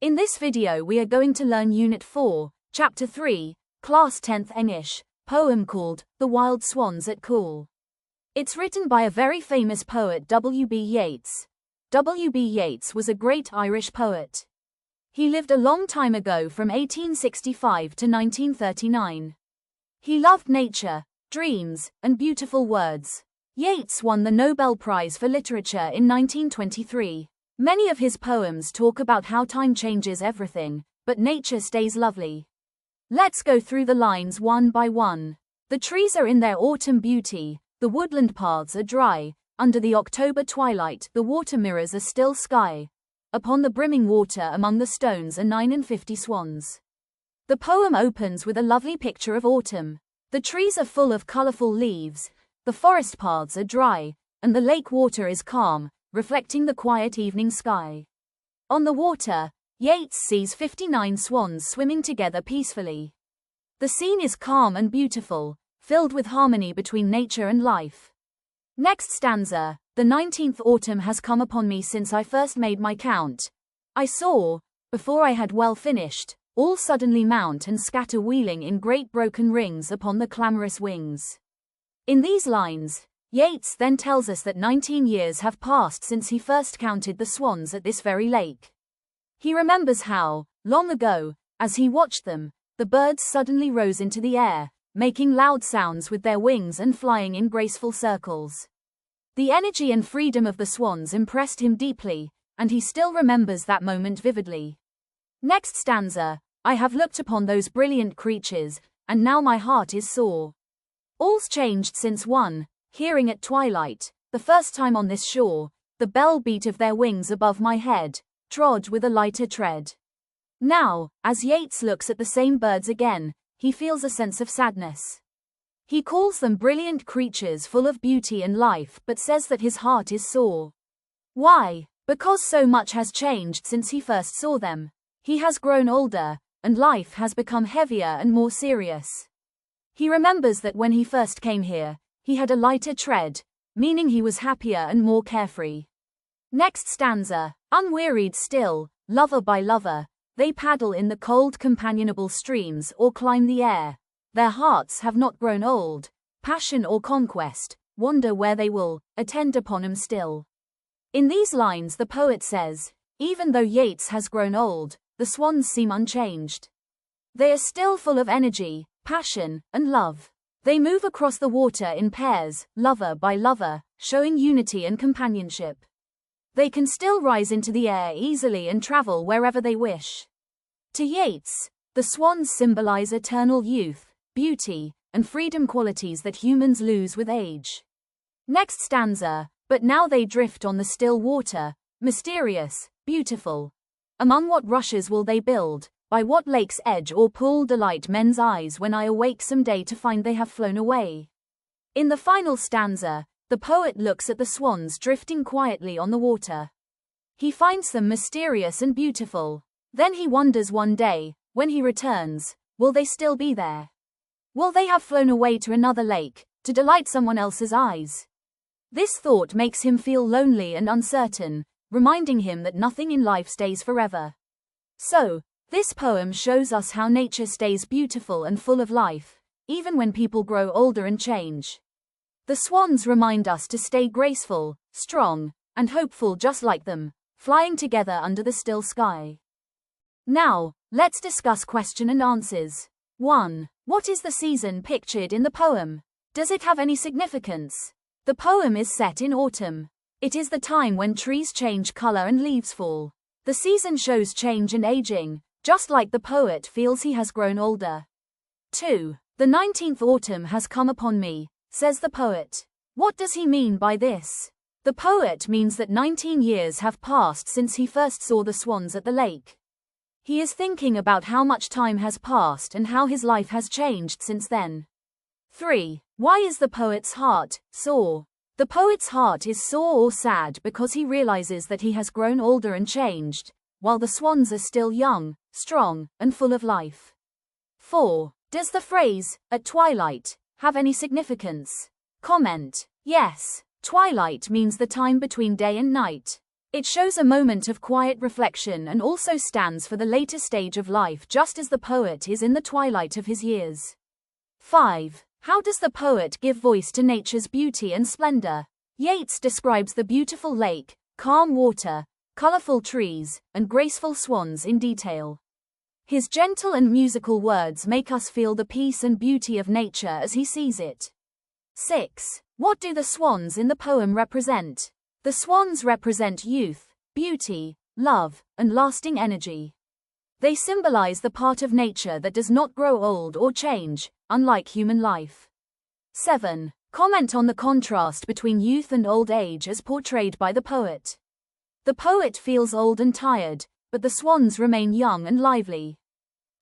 In this video we are going to learn Unit 4, Chapter 3, Class 10th English, poem called The Wild Swans at Coole. It's written by a very famous poet W.B. Yeats. W.B. Yeats was a great Irish poet. He lived a long time ago from 1865 to 1939. He loved nature, dreams, and beautiful words. Yeats won the Nobel Prize for Literature in 1923. Many of his poems talk about how time changes everything, but nature stays lovely. Let's go through the lines one by one. The trees are in their autumn beauty, the woodland paths are dry, under the October twilight the water mirrors a still sky. Upon the brimming water among the stones are 59 swans. The poem opens with a lovely picture of autumn. The trees are full of colorful leaves, the forest paths are dry, and the lake water is calm, reflecting the quiet evening sky. On the water, Yeats sees 59 swans swimming together peacefully. The scene is calm and beautiful, filled with harmony between nature and life. Next stanza, the 19th autumn has come upon me since I first made my count. I saw, before I had well finished, all suddenly mount and scatter wheeling in great broken rings upon the clamorous wings. In these lines, Yeats then tells us that 19 years have passed since he first counted the swans at this very lake. He remembers how, long ago, as he watched them, the birds suddenly rose into the air, making loud sounds with their wings and flying in graceful circles. The energy and freedom of the swans impressed him deeply, and he still remembers that moment vividly. Next stanza, I have looked upon those brilliant creatures, and now my heart is sore. All's changed since one, hearing at twilight, the first time on this shore, the bell beat of their wings above my head, trod with a lighter tread. Now, as Yeats looks at the same birds again, he feels a sense of sadness. He calls them brilliant creatures full of beauty and life but says that his heart is sore. Why? Because so much has changed since he first saw them. He has grown older, and life has become heavier and more serious. He remembers that when he first came here, he had a lighter tread, meaning he was happier and more carefree. Next stanza, unwearied still, lover by lover, they paddle in the cold companionable streams or climb the air. Their hearts have not grown old, passion or conquest, wander where they will, attend upon 'em still. In these lines the poet says, even though Yeats has grown old, the swans seem unchanged. They are still full of energy, passion, and love. They move across the water in pairs, lover by lover, showing unity and companionship. They can still rise into the air easily and travel wherever they wish. To Yeats, the swans symbolize eternal youth, beauty, and freedom, qualities that humans lose with age. Next stanza, but now they drift on the still water, mysterious, beautiful. Among what rushes will they build? By what lake's edge or pool delight men's eyes when I awake some day to find they have flown away? In the final stanza, the poet looks at the swans drifting quietly on the water. He finds them mysterious and beautiful. Then he wonders one day, when he returns, will they still be there? Will they have flown away to another lake, to delight someone else's eyes? This thought makes him feel lonely and uncertain, reminding him that nothing in life stays forever. So, this poem shows us how nature stays beautiful and full of life, even when people grow older and change. The swans remind us to stay graceful, strong, and hopeful just like them, flying together under the still sky. Now, let's discuss question and answers. 1. What is the season pictured in the poem? Does it have any significance? The poem is set in autumn. It is the time when trees change color and leaves fall. The season shows change and aging, just like the poet feels he has grown older. 2. The 19th autumn has come upon me, says the poet. What does he mean by this? The poet means that 19 years have passed since he first saw the swans at the lake. He is thinking about how much time has passed and how his life has changed since then. 3. Why is the poet's heart sore? The poet's heart is sore or sad because he realizes that he has grown older and changed, while the swans are still young, strong, and full of life. 4. Does the phrase, at twilight, have any significance? Comment. Yes, twilight means the time between day and night. It shows a moment of quiet reflection and also stands for the later stage of life, just as the poet is in the twilight of his years. 5. How does the poet give voice to nature's beauty and splendor? Yeats describes the beautiful lake, calm water, colorful trees, and graceful swans in detail. His gentle and musical words make us feel the peace and beauty of nature as he sees it. 6. What do the swans in the poem represent? The swans represent youth, beauty, love, and lasting energy. They symbolize the part of nature that does not grow old or change, unlike human life. 7. Comment on the contrast between youth and old age as portrayed by the poet. The poet feels old and tired, but the swans remain young and lively.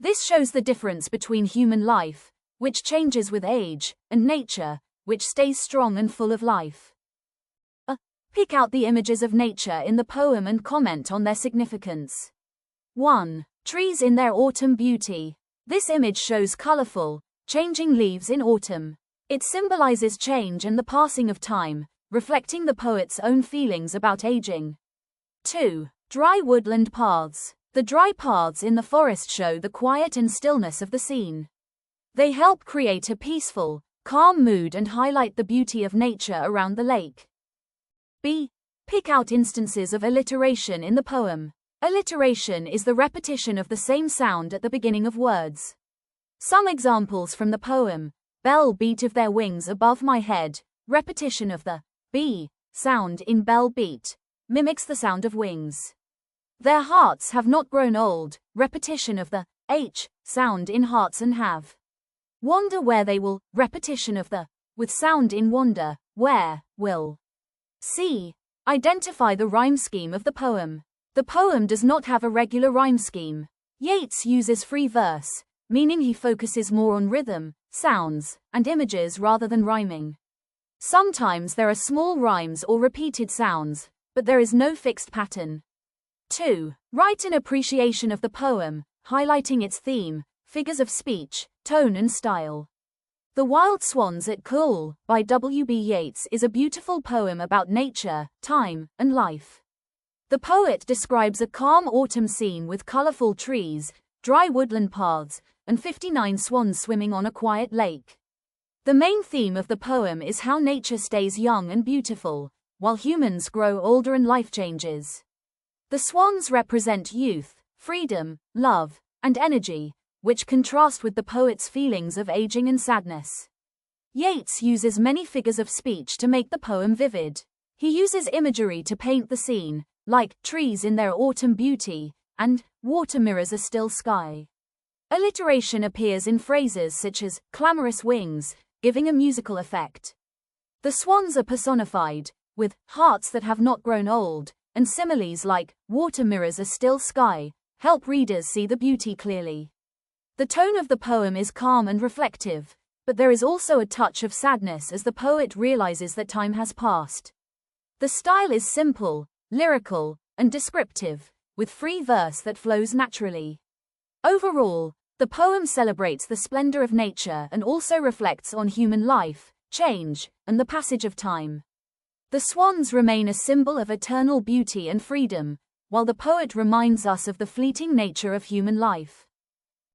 This shows the difference between human life, which changes with age, and nature, which stays strong and full of life. Pick out the images of nature in the poem and comment on their significance. 1. Trees in their autumn beauty. This image shows colorful, changing leaves in autumn. It symbolizes change and the passing of time, reflecting the poet's own feelings about aging. 2. Dry woodland paths. The dry paths in the forest show the quiet and stillness of the scene. They help create a peaceful, calm mood and highlight the beauty of nature around the lake. B. Pick out instances of alliteration in the poem. Alliteration is the repetition of the same sound at the beginning of words. Some examples from the poem: bell beat of their wings above my head, repetition of the B sound in bell beat, mimics the sound of wings. Their hearts have not grown old, repetition of the H sound in hearts and have. Wander where they will, repetition of the with sound in wander, where, will. C. Identify the rhyme scheme of the poem. The poem does not have a regular rhyme scheme. Yeats uses free verse, meaning he focuses more on rhythm, sounds, and images rather than rhyming. Sometimes there are small rhymes or repeated sounds, but there is no fixed pattern. 2. Write an appreciation of the poem, highlighting its theme, figures of speech, tone and style. The Wild Swans at Coole, by W.B. Yeats, is a beautiful poem about nature, time, and life. The poet describes a calm autumn scene with colorful trees, dry woodland paths, and 59 swans swimming on a quiet lake. The main theme of the poem is how nature stays young and beautiful, while humans grow older and life changes. The swans represent youth, freedom, love, and energy, which contrast with the poet's feelings of aging and sadness. Yeats uses many figures of speech to make the poem vivid. He uses imagery to paint the scene, like trees in their autumn beauty, and water mirrors a still sky. Alliteration appears in phrases such as clamorous wings, giving a musical effect. The swans are personified, with hearts that have not grown old, and similes like water mirrors a still sky help readers see the beauty clearly. The tone of the poem is calm and reflective, but there is also a touch of sadness as the poet realizes that time has passed. The style is simple, lyrical, and descriptive, with free verse that flows naturally. Overall, the poem celebrates the splendor of nature and also reflects on human life, change, and the passage of time. The swans remain a symbol of eternal beauty and freedom, while the poet reminds us of the fleeting nature of human life.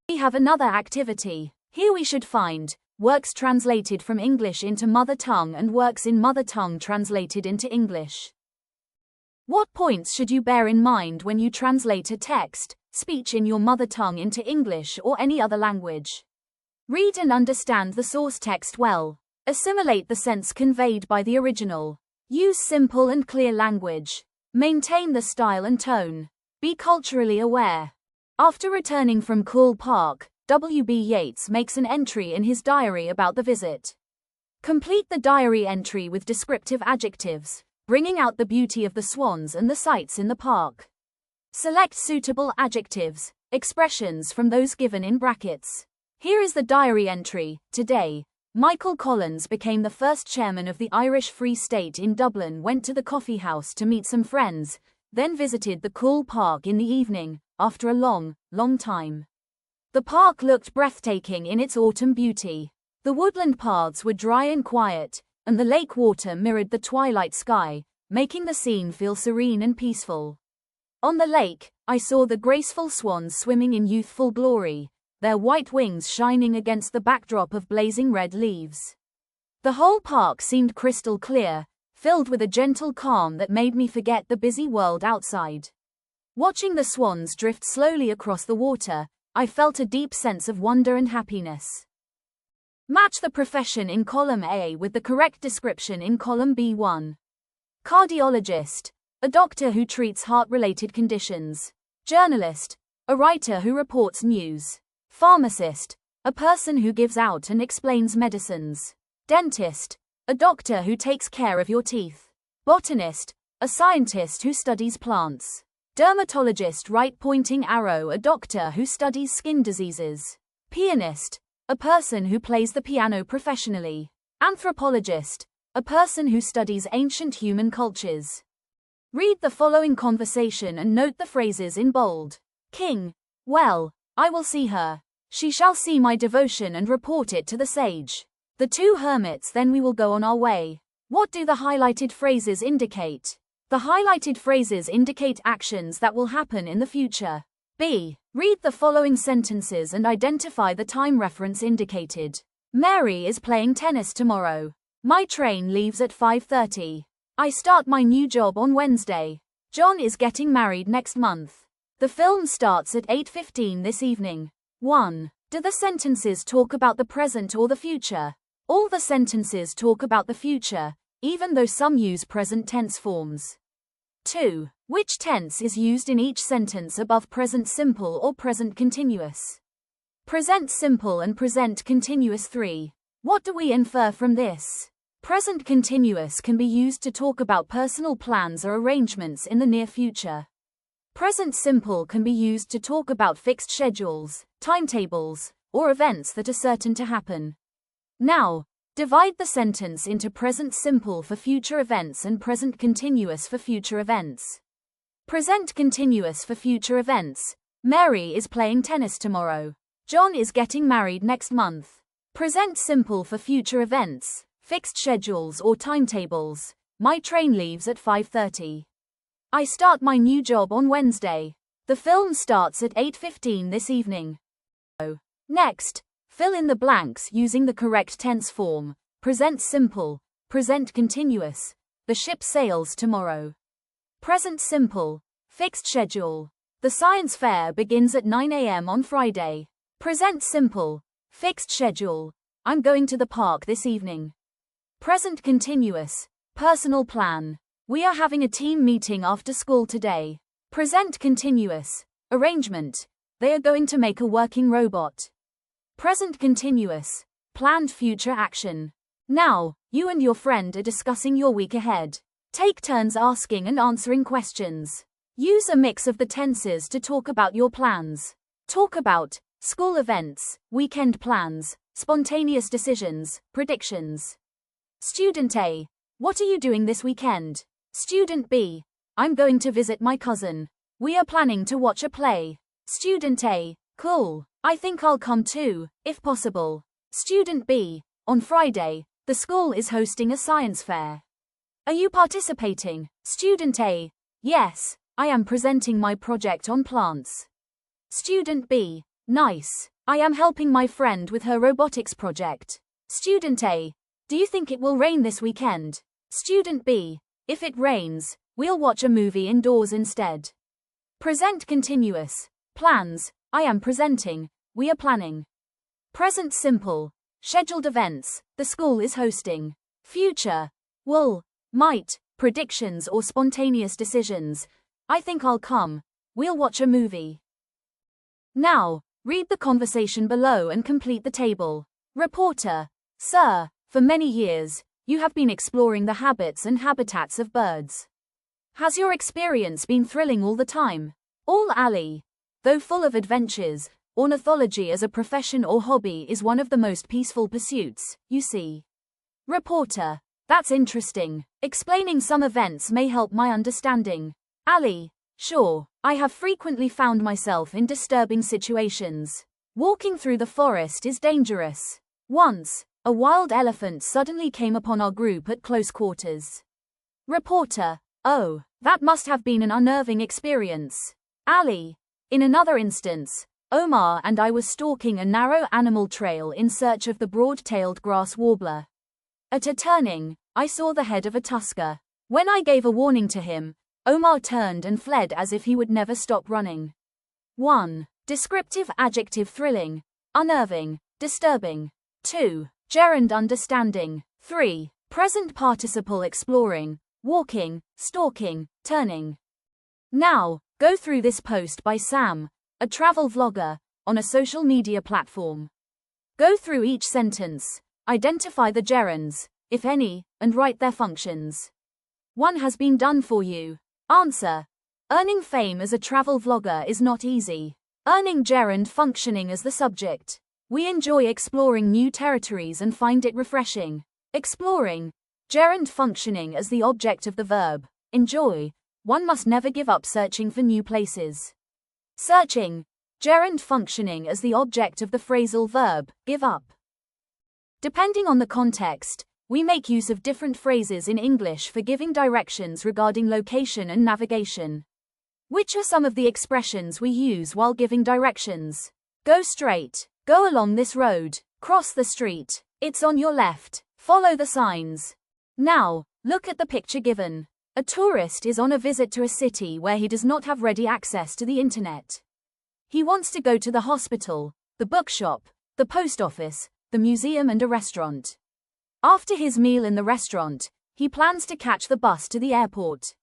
We have another activity. Here we should find works translated from English into mother tongue and works in mother tongue translated into English. What points should you bear in mind when you translate a text, speech in your mother tongue into English or any other language? Read and understand the source text well. Assimilate the sense conveyed by the original. Use simple and clear language. Maintain the style and tone. Be culturally aware. After returning from Coole Park, W.B. Yeats makes an entry in his diary about the visit. Complete the diary entry with descriptive adjectives, bringing out the beauty of the swans and the sights in the park. Select suitable adjectives, expressions from those given in brackets. Here is the diary entry. Today, Michael Collins became the first chairman of the Irish Free State in Dublin, went to the coffee house to meet some friends, then visited the Coole Park in the evening, after a long time. The park looked breathtaking in its autumn beauty. The woodland paths were dry and quiet, and the lake water mirrored the twilight sky, making the scene feel serene and peaceful. On the lake, I saw the graceful swans swimming in youthful glory, their white wings shining against the backdrop of blazing red leaves. The whole park seemed crystal clear, filled with a gentle calm that made me forget the busy world outside. Watching the swans drift slowly across the water, I felt a deep sense of wonder and happiness. Match the profession in column A with the correct description in column B1. Cardiologist, a doctor who treats heart-related conditions. Journalist, a writer who reports news. Pharmacist, a person who gives out and explains medicines. Dentist, a doctor who takes care of your teeth. Botanist, a scientist who studies plants. Dermatologist, right pointing arrow, a doctor who studies skin diseases. Pianist, a person who plays the piano professionally. Anthropologist, a person who studies ancient human cultures. Read the following conversation and note the phrases in bold. King, well, I will see her. She shall see my devotion and report it to the sage. The two hermits, then we will go on our way. What do the highlighted phrases indicate? The highlighted phrases indicate actions that will happen in the future. B. Read the following sentences and identify the time reference indicated. Mary is playing tennis tomorrow. My train leaves at 5:30. I start my new job on Wednesday. John is getting married next month. The film starts at 8:15 this evening. 1. Do the sentences talk about the present or the future? All the sentences talk about the future, even though some use present tense forms. 2. Which tense is used in each sentence above present simple or present continuous? Present simple and present continuous. 3. What do we infer from this? Present continuous can be used to talk about personal plans or arrangements in the near future. Present simple can be used to talk about fixed schedules, timetables, or events that are certain to happen. Now, divide the sentence into present simple for future events and present continuous for future events. Present continuous for future events. Mary is playing tennis tomorrow. John is getting married next month. Present simple for future events, fixed schedules or timetables. My train leaves at 5:30. I start my new job on Wednesday. The film starts at 8:15 this evening. Next, fill in the blanks using the correct tense form. Present simple, present continuous. The ship sails tomorrow. Present simple, fixed schedule. The science fair begins at 9 a.m. on Friday. Present simple, fixed schedule. I'm going to the park this evening. Present continuous, personal plan. We are having a team meeting after school today. Present continuous, arrangement. They are going to make a working robot. Present continuous, planned future action. Now, you and your friend are discussing your week ahead. Take turns asking and answering questions. Use a mix of the tenses to talk about your plans. Talk about school events, weekend plans, spontaneous decisions, predictions. Student A, what are you doing this weekend? Student B, I'm going to visit my cousin. We are planning to watch a play. Student A, cool. I think I'll come too, if possible. Student B, on Friday, the school is hosting a science fair. Are you participating? Student A, yes, I am presenting my project on plants. Student B, nice. I am helping my friend with her robotics project. Student A, do you think it will rain this weekend? Student B, if it rains, we'll watch a movie indoors instead. Present continuous, plans, I am presenting, we are planning. Present simple, scheduled events, the school is hosting. Future, will, might, predictions or spontaneous decisions, I think I'll come, we'll watch a movie. Now, read the conversation below and complete the table. Reporter, sir, for many years, you have been exploring the habits and habitats of birds. Has your experience been thrilling all the time? All Ali. Though full of adventures, ornithology as a profession or hobby is one of the most peaceful pursuits, you see. Reporter, that's interesting. Explaining some events may help my understanding. Ali, sure, I have frequently found myself in disturbing situations. Walking through the forest is dangerous. Once, a wild elephant suddenly came upon our group at close quarters. Reporter: Oh, that must have been an unnerving experience. Ali: In another instance, Omar and I were stalking a narrow animal trail in search of the broad-tailed grass warbler. At a turning, I saw the head of a tusker. When I gave a warning to him, Omar turned and fled as if he would never stop running. 1. Descriptive adjective: thrilling, unnerving, disturbing. 2. Gerund understanding. 3. Present participle: exploring, walking, stalking, turning. Now, go through this post by Sam, a travel vlogger, on a social media platform. Go through each sentence, identify the gerunds, if any, and write their functions. 1 has been done for you. Answer: Earning fame as a travel vlogger is not easy. Earning gerund functioning as the subject. We enjoy exploring new territories and find it refreshing. Exploring. Gerund functioning as the object of the verb. Enjoy. One must never give up searching for new places. Searching. Gerund functioning as the object of the phrasal verb. Give up. Depending on the context, we make use of different phrases in English for giving directions regarding location and navigation. Which are some of the expressions we use while giving directions? Go straight. Go along this road. Cross the street. It's on your left. Follow the signs. Now, look at the picture given. A tourist is on a visit to a city where he does not have ready access to the internet. He wants to go to the hospital, the bookshop, the post office, the museum, and a restaurant. After his meal in the restaurant, he plans to catch the bus to the airport.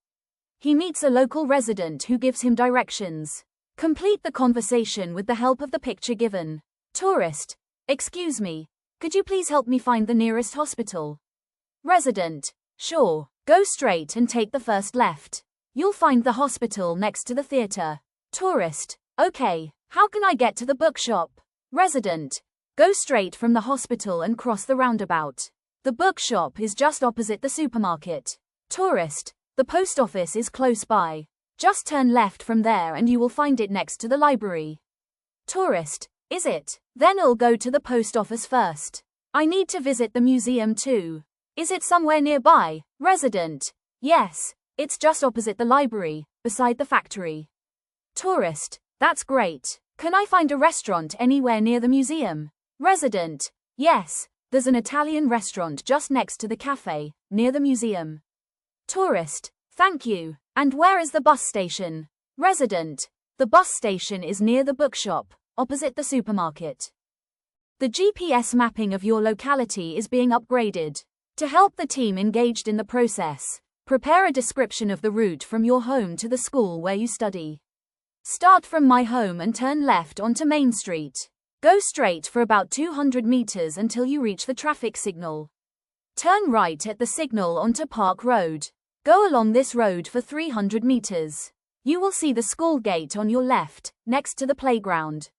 He meets a local resident who gives him directions. Complete the conversation with the help of the picture given. Tourist: Excuse me, could you please help me find the nearest hospital? Resident: Sure, go straight and take the first left. You'll find the hospital next to the theater. Tourist: Okay, how can I get to the bookshop? Resident: Go straight from the hospital and cross the roundabout. The bookshop is just opposite the supermarket. Tourist: The post office is close by. Just turn left from there and you will find it next to the library. Tourist: Is it? Then I'll go to the post office first. I need to visit the museum too. Is it somewhere nearby? Resident: Yes, it's just opposite the library, beside the factory. Tourist: That's great. Can I find a restaurant anywhere near the museum? Resident: Yes, there's an Italian restaurant just next to the cafe, near the museum. Tourist: Thank you. And where is the bus station? Resident: The bus station is near the bookshop, opposite the supermarket. The GPS mapping of your locality is being upgraded. To help the team engaged in the process, prepare a description of the route from your home to the school where you study. Start from my home and turn left onto Main Street. Go straight for about 200 meters until you reach the traffic signal. Turn right at the signal onto Park Road. Go along this road for 300 meters. You will see the school gate on your left, next to the playground.